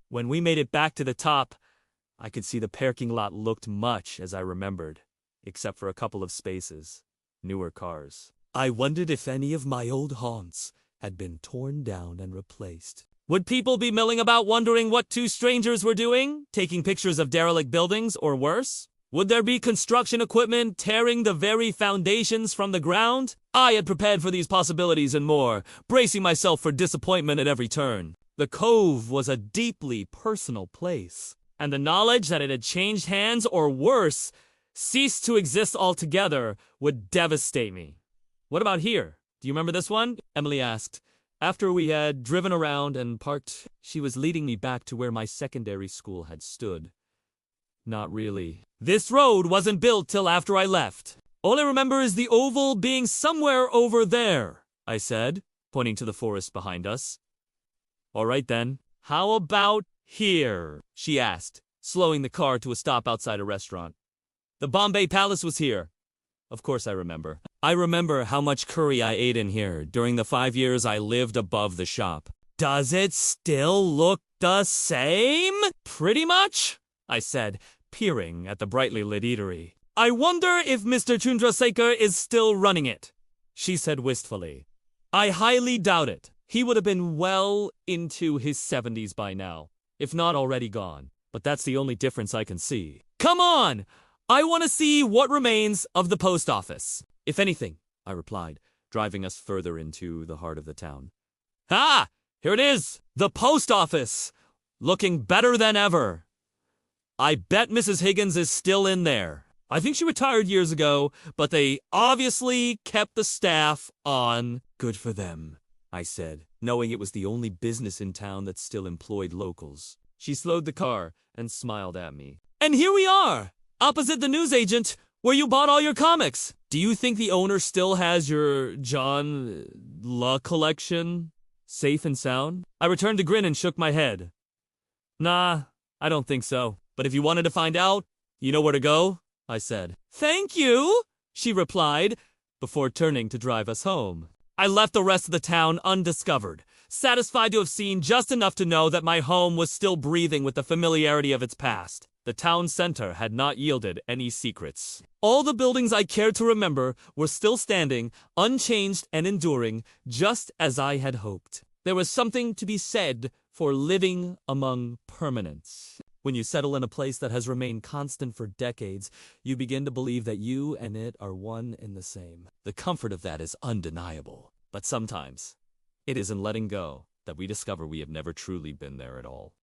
When we made it back to the top, I could see the parking lot looked much as I remembered, except for a couple of spaces, newer cars. I wondered if any of my old haunts had been torn down and replaced. Would people be milling about wondering what two strangers were doing, taking pictures of derelict buildings or worse? Would there be construction equipment tearing the very foundations from the ground? I had prepared for these possibilities and more, bracing myself for disappointment at every turn. The cove was a deeply personal place, and the knowledge that it had changed hands or worse, ceased to exist altogether, would devastate me. What about here? Do you remember this one? Emily asked. After we had driven around and parked, she was leading me back to where my secondary school had stood. Not really. This road wasn't built till after I left. All I remember is the oval being somewhere over there, I said, pointing to the forest behind us. All right then. How about here? She asked, slowing the car to a stop outside a restaurant. The Bombay Palace was here. Of course I remember. I remember how much curry I ate in here during the 5 years I lived above the shop. Does it still look the same? Pretty much, I said, peering at the brightly lit eatery. I wonder if Mr. Chandrasekhar is still running it, she said wistfully. I highly doubt it. He would have been well into his 70s by now, if not already gone. But that's the only difference I can see. Come on! I want to see what remains of the post office. If anything, I replied, driving us further into the heart of the town. Ah! Here it is! The post office! Looking better than ever. I bet Mrs. Higgins is still in there. I think she retired years ago, but they obviously kept the staff on. Good for them, I said, knowing it was the only business in town that still employed locals. She slowed the car and smiled at me. And here we are! Opposite the newsagent, where you bought all your comics. Do you think the owner still has your John La collection safe and sound? I returned a grin and shook my head. Nah, I don't think so. But if you wanted to find out, you know where to go, I said. Thank you, she replied, before turning to drive us home. I left the rest of the town undiscovered, satisfied to have seen just enough to know that my home was still breathing with the familiarity of its past. The town center had not yielded any secrets. All the buildings I cared to remember were still standing, unchanged and enduring, just as I had hoped. There was something to be said for living among permanence. When you settle in a place that has remained constant for decades, you begin to believe that you and it are one and the same. The comfort of that is undeniable. But sometimes, it is in letting go that we discover we have never truly been there at all.